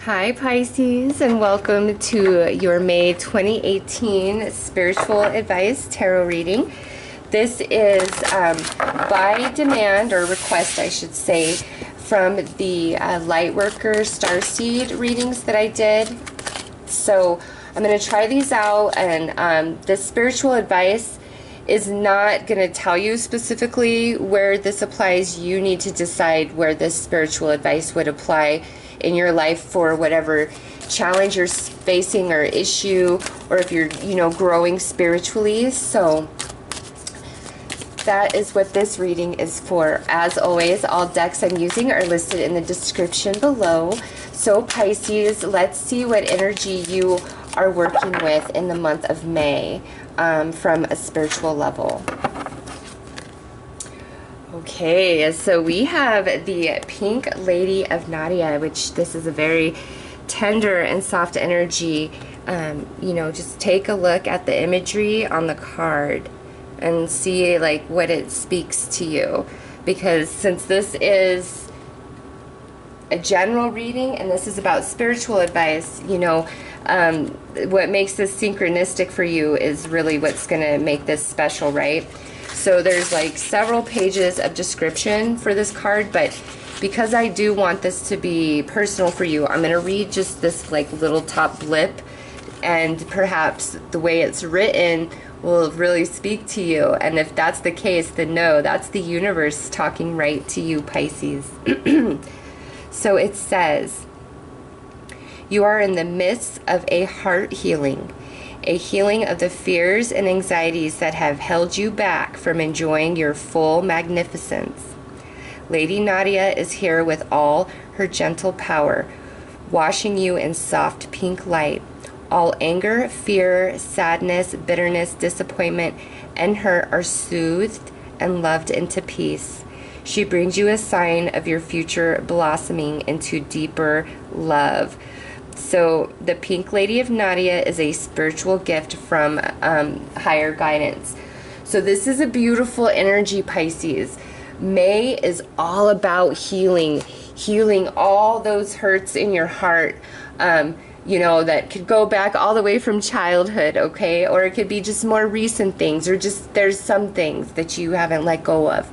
Hi Pisces, and welcome to your May 2018 Spiritual Advice Tarot reading. This is by demand, or request I should say, from the Lightworker Starseed readings that I did. So I'm going to try these out, and this spiritual advice is not going to tell you specifically where this applies. You need to decide where this spiritual advice would apply in your life for whatever challenge you're facing or issue, or if you're, growing spiritually. So that is what this reading is for. As always, all decks I'm using are listed in the description below. So Pisces, let's see what energy you are working with in the month of May from a spiritual level. Okay, so we have the Pink Lady of Nadia, which this is a very tender and soft energy. Just take a look at the imagery on the card and see like what it speaks to you, because since this is a general reading and this is about spiritual advice, what makes this synchronistic for you is really what's going to make this special, right? So there's like several pages of description for this card, but because I do want this to be personal for you, I'm going to read just this like little top blip, and perhaps the way it's written will really speak to you. And if that's the case, then no, that's the universe talking right to you, Pisces. So it says, you are in the midst of a heart healing. A healing of the fears and anxieties that have held you back from enjoying your full magnificence. Lady Nadia is here with all her gentle power, washing you in soft pink light. All anger, fear, sadness, bitterness, disappointment, and hurt are soothed and loved into peace. She brings you a sign of your future blossoming into deeper love. So the Pink Lady of Nadia is a spiritual gift from higher guidance. So this is a beautiful energy, Pisces. May is all about healing all those hurts in your heart, that could go back all the way from childhood, okay? Or it could be just more recent things, or just there's some things that you haven't let go of.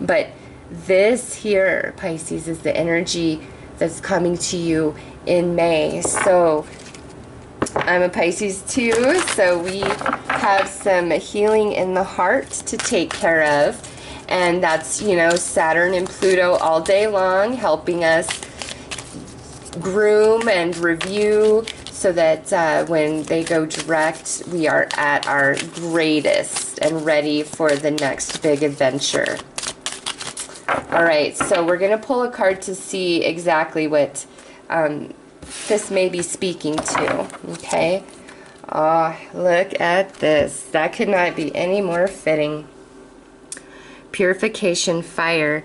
But this here, Pisces, is the energy that's coming to you in May. So I'm a Pisces too, so we have some healing in the heart to take care of, and that's Saturn and Pluto all day long, helping us groom and review so that when they go direct, we are at our greatest and ready for the next big adventure. Alright, so we're going to pull a card to see exactly what this may be speaking to, okay? Oh, look at this. That could not be any more fitting. Purification, fire,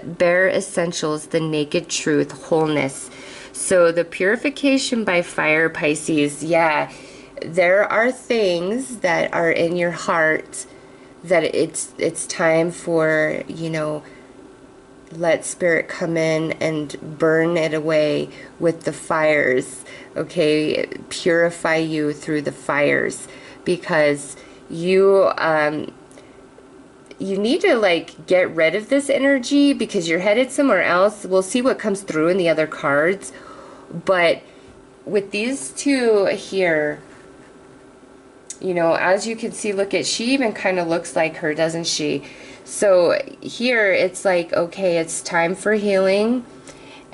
bare essentials, the naked truth, wholeness. So the purification by fire, Pisces, yeah, there are things that are in your heart that it's time for, let spirit come in and burn it away with the fires, okay? Purify you through the fires, because you need to get rid of this energy, because you're headed somewhere else. We'll see what comes through in the other cards, but with these two here, as you can see, look at, she even kind of looks like her, doesn't she? So here it's like, okay, it's time for healing.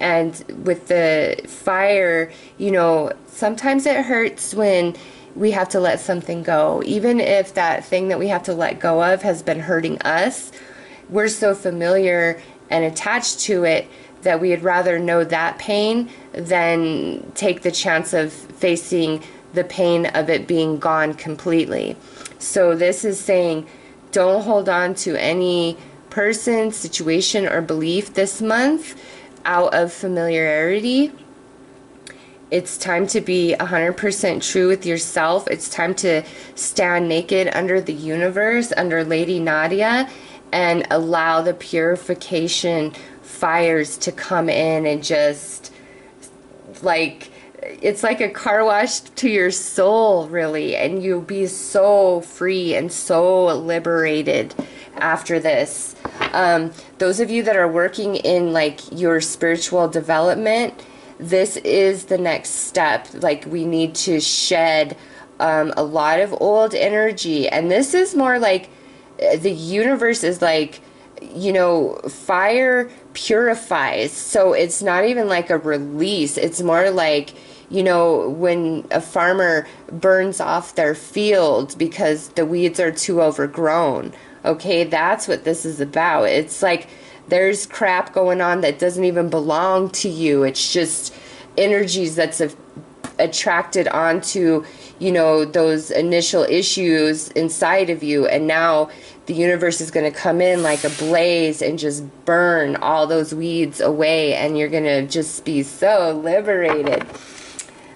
And with the fire, sometimes it hurts when we have to let something go. Even if that thing that we have to let go of has been hurting us, we're so familiar and attached to it that we'd rather know that pain than take the chance of facing the pain of it being gone completely. So this is saying, don't hold on to any person, situation, or belief this month out of familiarity. It's time to be 100% true with yourself. It's time to stand naked under the universe, under Lady Nadia, and allow the purification fires to come in and just like, it's like a car wash to your soul, really, and you'll be so free and so liberated after this. Those of you that are working in like your spiritual development, this is the next step. Like, we need to shed a lot of old energy, and this is more like the universe is like, you know, fire purifies, so it's not even like a release. It's more like, you know, when a farmer burns off their field because the weeds are too overgrown. Okay, that's what this is about. It's like there's crap going on that doesn't even belong to you. It's just energies that's attracted onto, you know, those initial issues inside of you, and now the universe is going to come in like a blaze and just burn all those weeds away, and you're going to just be so liberated.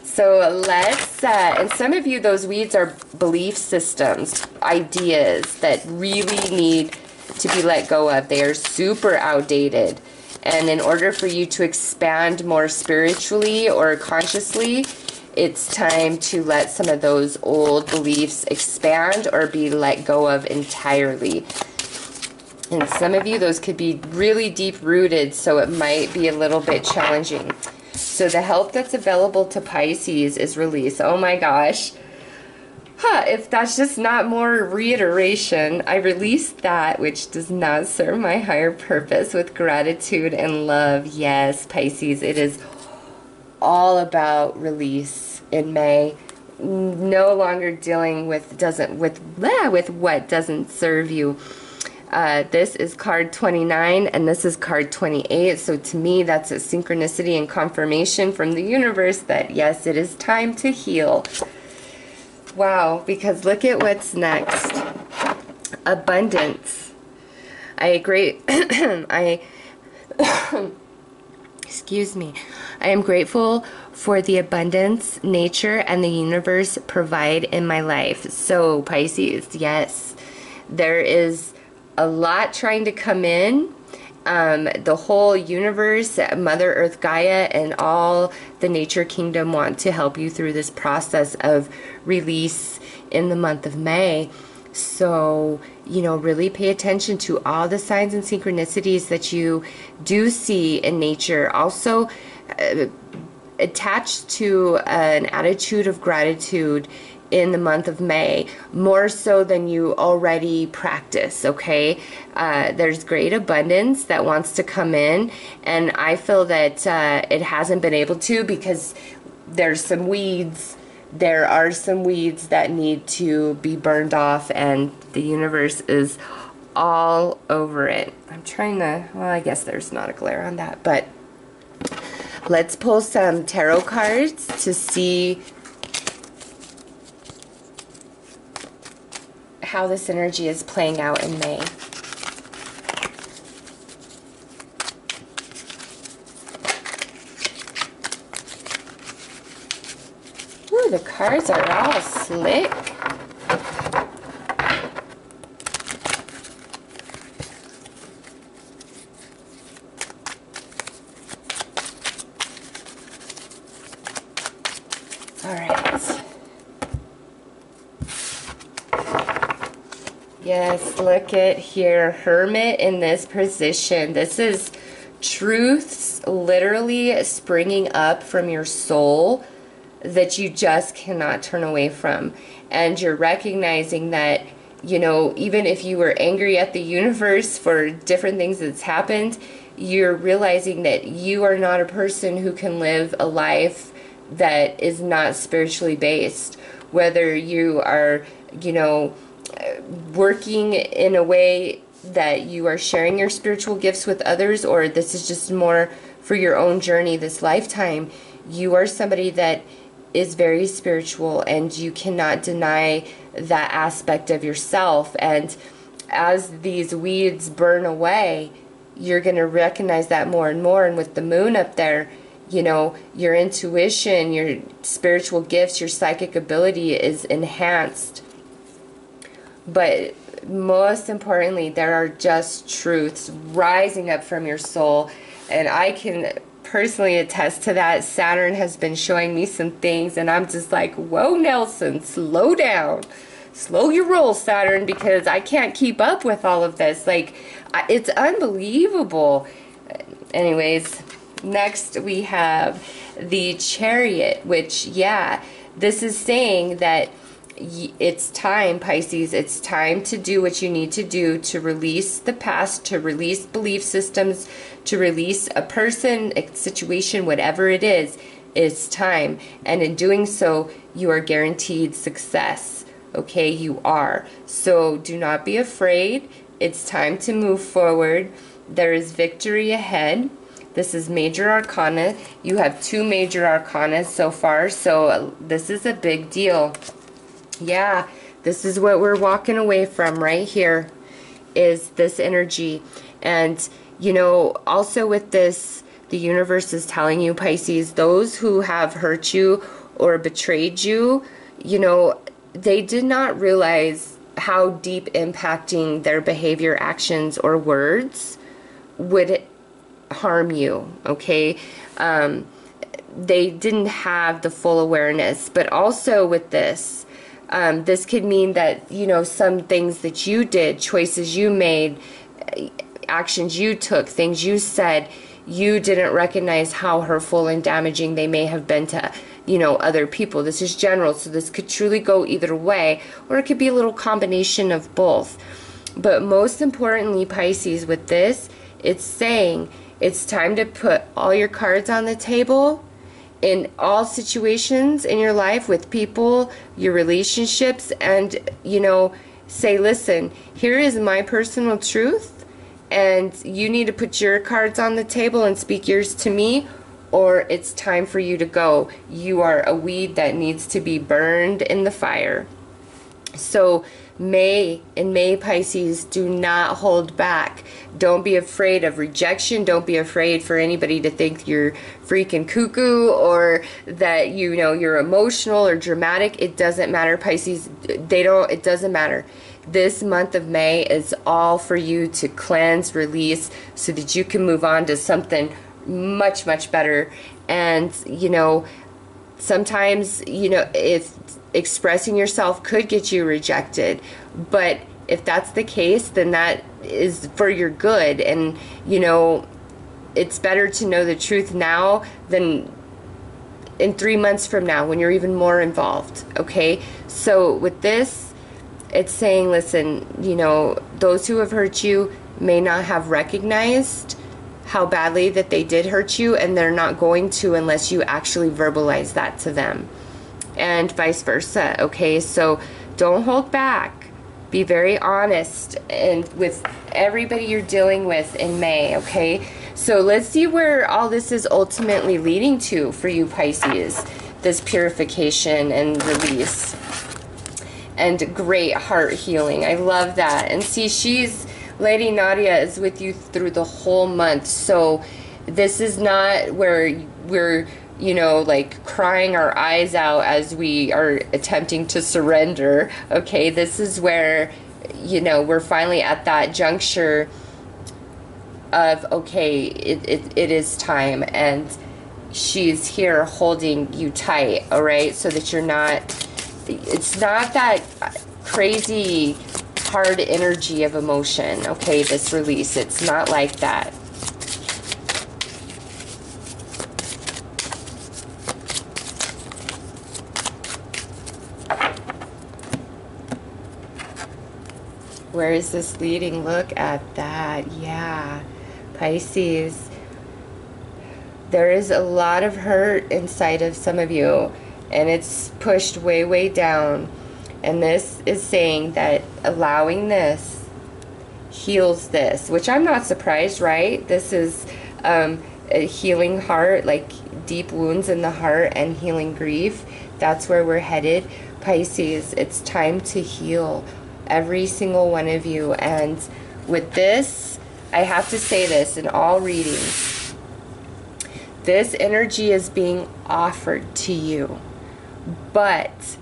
So let's, and some of you, those weeds are belief systems, ideas that really need to be let go of. They are super outdated. And in order for you to expand more spiritually or consciously, it's time to let some of those old beliefs expand or be let go of entirely. And some of you, those could be really deep rooted, so it might be a little bit challenging. So the help that's available to Pisces is release. Oh my gosh. If that's just not more reiteration, I release that which does not serve my higher purpose with gratitude and love. Yes, Pisces, it is all about release in May. No longer dealing with what doesn't serve you. This is card 29 and this is card 28. So to me, that's a synchronicity and confirmation from the universe that yes, it is time to heal. Wow, because look at what's next. Abundance. I agree. Excuse me. I am grateful for the abundance nature and the universe provide in my life. So Pisces, yes, there is a lot trying to come in. The whole universe, Mother Earth, Gaia, and all the nature kingdom want to help you through this process of release in the month of May. So, you know, really pay attention to all the signs and synchronicities that you do see in nature. Also, attached to an attitude of gratitude in the month of May, more so than you already practice, okay? There's great abundance that wants to come in, and I feel that it hasn't been able to because there's some weeds. There are some weeds that need to be burned off, and the universe is all over it. I'm trying to, well, I guess there's not a glare on that, but let's pull some tarot cards to see how this energy is playing out in May. Ooh, the cards are all slick. All right. Yes, look at here, Hermit in this position. This is truths literally springing up from your soul that you just cannot turn away from. And you're recognizing that, you know, even if you were angry at the universe for different things that's happened, you're realizing that you are not a person who can live a life that is not spiritually based. Whether you are, you know, working in a way that you are sharing your spiritual gifts with others, or this is just more for your own journey this lifetime, you are somebody that is very spiritual, and you cannot deny that aspect of yourself. And as these weeds burn away, you're going to recognize that more and more. And with the moon up there, you know, your intuition, your spiritual gifts, your psychic ability is enhanced. But most importantly, there are just truths rising up from your soul. And I can personally attest to that. Saturn has been showing me some things, and I'm just like, whoa, Nelson, slow down. Slow your roll, Saturn, because I can't keep up with all of this. Like, it's unbelievable. Anyways, next we have the Chariot, which, yeah, this is saying that it's time, Pisces. It's time to do what you need to do to release the past, to release belief systems, to release a person, a situation, whatever it is. It's time. And in doing so, you are guaranteed success. Okay, you are. So do not be afraid. It's time to move forward. There is victory ahead. This is major arcana. You have 2 major arcana so far, so this is a big deal. Yeah, this is what we're walking away from right here, is this energy. And, you know, also with this, the universe is telling you, Pisces, those who have hurt you or betrayed you, you know, they did not realize how deep impacting their behavior, actions, or words would harm you, okay? They didn't have the full awareness. But also with this, this could mean that, you know, some things that you did, choices you made, actions you took, things you said, you didn't recognize how hurtful and damaging they may have been to, you know, other people. This is general, so this could truly go either way, or it could be a little combination of both. But most importantly, Pisces, with this, it's saying it's time to put all your cards on the table in all situations in your life, with people, your relationships, and, you know, say, listen, here is my personal truth, and you need to put your cards on the table and speak yours to me, or it's time for you to go. You are a weed that needs to be burned in the fire. So in May, Pisces, do not hold back. Don't be afraid of rejection. Don't be afraid for anybody to think you're freaking cuckoo, or that, you know, you're emotional or dramatic. It doesn't matter, Pisces. It doesn't matter. This month of May is all for you to cleanse, release, so that you can move on to something much, much better. And, you know, sometimes, you know, if expressing yourself could get you rejected, but if that's the case, then that is for your good. And, you know, it's better to know the truth now than in 3 months from now, when you're even more involved. Okay, so with this, it's saying, listen, you know, those who have hurt you may not have recognized how badly that they did hurt you, and they're not going to unless you actually verbalize that to them, and vice versa. Okay, so don't hold back. Be very honest and with everybody you're dealing with in May. Okay, so let's see where all this is ultimately leading to for you, Pisces. This purification and release and great heart healing. I love that. And see, Lady Nadia is with you through the whole month. So this is not where we're, you know, like crying our eyes out as we are attempting to surrender. Okay, this is where, you know, we're finally at that juncture of, okay, it is time, and she's here holding you tight, all right, so that you're not, it's not that crazy hard energy of emotion, okay, this release. It's not like that. Where is this leading? Look at that. Yeah, Pisces, there is a lot of hurt inside of some of you, and it's pushed way, way down. And this is saying that allowing this heals this, which I'm not surprised, right? This is a healing heart, like deep wounds in the heart and healing grief. That's where we're headed. Pisces, it's time to heal, every single one of you. And with this, I have to say this in all readings, this energy is being offered to you, but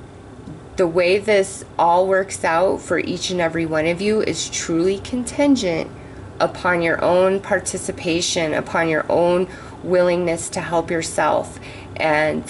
the way this all works out for each and every one of you is truly contingent upon your own participation, upon your own willingness to help yourself. And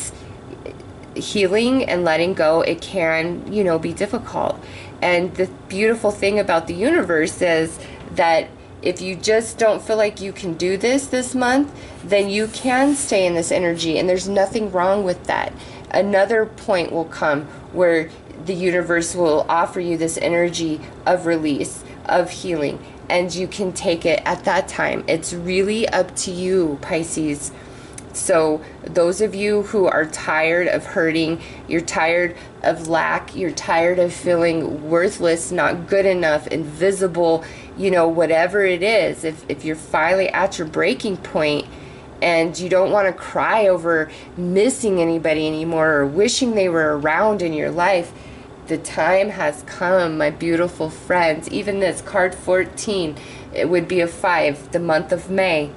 healing and letting go, it can, you know, be difficult. And the beautiful thing about the universe is that if you just don't feel like you can do this month, then you can stay in this energy, and there's nothing wrong with that. Another point will come where the universe will offer you this energy of release, of healing, and you can take it at that time. It's really up to you, Pisces. So those of you who are tired of hurting, you're tired of lack, you're tired of feeling worthless, not good enough, invisible, you know, whatever it is, if you're finally at your breaking point and you don't want to cry over missing anybody anymore or wishing they were around in your life, the time has come, my beautiful friends. Even this card 14, it would be a 5, the month of May.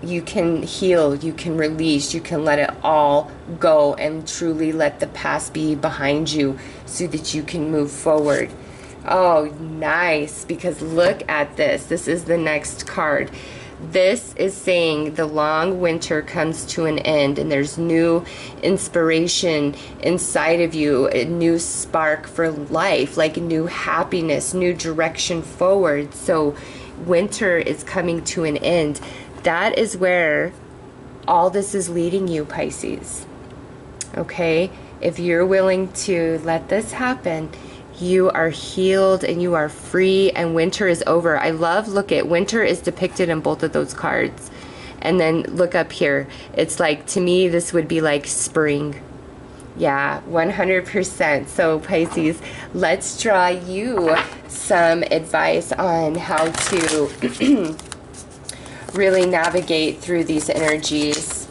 You can heal, you can release, you can let it all go and truly let the past be behind you so that you can move forward. Oh, nice, because look at this. This is the next card. This is saying the long winter comes to an end and there's new inspiration inside of you, a new spark for life, like new happiness, new direction forward. So winter is coming to an end. That is where all this is leading you, Pisces. Okay? If you're willing to let this happen, you are healed and you are free, and winter is over. I love, look at, winter is depicted in both of those cards. And then look up here. It's like, to me, this would be like spring. Yeah, 100%. So Pisces, let's draw you some advice on how to really navigate through these energies.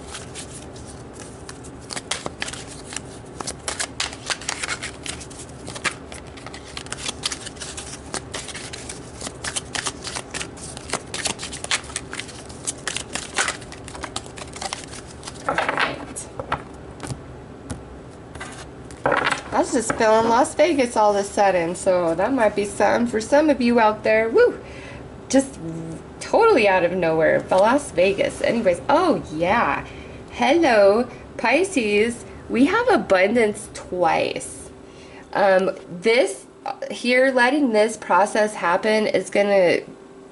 I was just feeling Las Vegas all of a sudden, so that might be something for some of you out there. Woo! Just totally out of nowhere, but Las Vegas. Anyways, oh yeah. Hello, Pisces. We have abundance twice. This here, letting this process happen is going to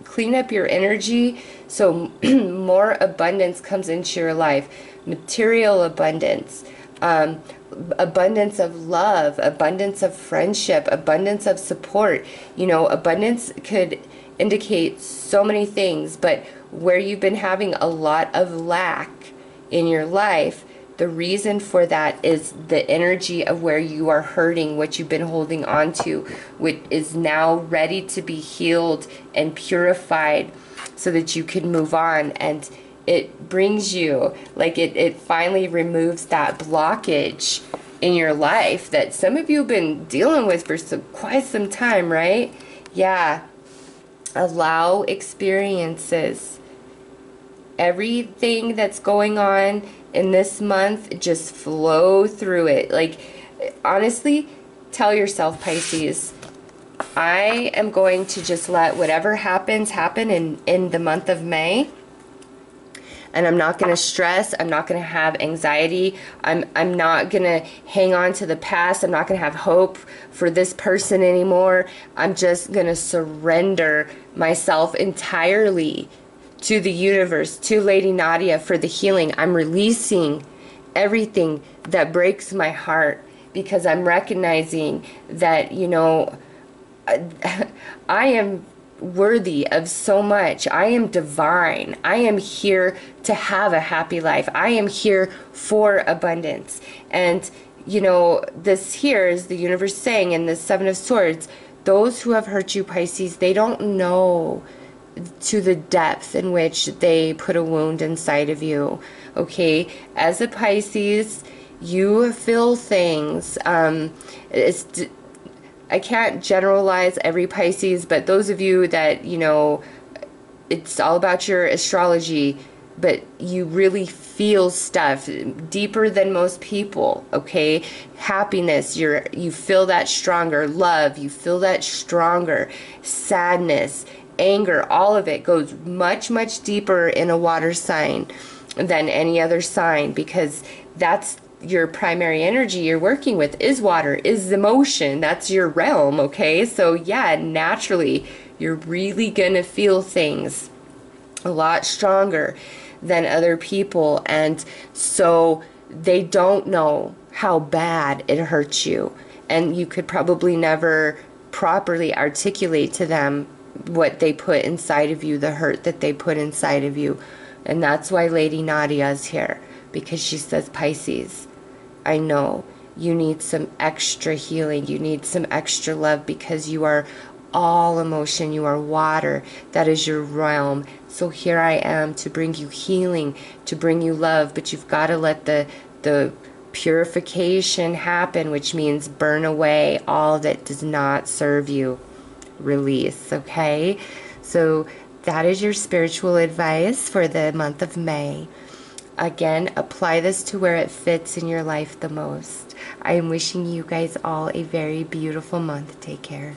clean up your energy so more abundance comes into your life. Material abundance. Abundance of love, abundance of friendship, abundance of support. You know, abundance could indicate so many things, but where you've been having a lot of lack in your life, the reason for that is the energy of where you are hurting, what you've been holding on to, which is now ready to be healed and purified so that you can move on. And it brings you, like it finally removes that blockage in your life that some of you have been dealing with for quite some time, right? Yeah. Allow experiences. Everything that's going on in this month, just flow through it. Like, honestly, tell yourself, Pisces, I am going to just let whatever happens happen in the month of May. And I'm not going to stress. I'm not going to have anxiety. I'm not going to hang on to the past. I'm not going to have hope for this person anymore. I'm just going to surrender myself entirely to the universe, to Lady Nadia for the healing. I'm releasing everything that breaks my heart because I'm recognizing that, you know, I am worthy of so much. I am divine. I am here to have a happy life. I am here for abundance. And, you know, this here is the universe saying in the Seven of Swords, those who have hurt you, Pisces, they don't know to the depth in which they put a wound inside of you. Okay? As a Pisces, you feel things. I can't generalize every Pisces, but those of you that, you know, it's all about your astrology, but you really feel stuff deeper than most people, okay? Happiness, you feel that stronger. Love, you feel that stronger. Sadness, anger, all of it goes much, much deeper in a water sign than any other sign, because that's your primary energy you're working with, is water, is emotion. That's your realm, okay? So yeah, naturally, you're really gonna feel things a lot stronger than other people, and so they don't know how bad it hurts you, and you could probably never properly articulate to them what they put inside of you, the hurt that they put inside of you. And that's why Lady Nadia is here, because she says, Pisces, I know you need some extra healing, you need some extra love, because you are all emotion, you are water, that is your realm. So here I am to bring you healing, to bring you love, but you've got to let the purification happen, which means burn away all that does not serve you. Release, okay? So that is your spiritual advice for the month of May. Again, apply this to where it fits in your life the most. I am wishing you guys all a very beautiful month. Take care.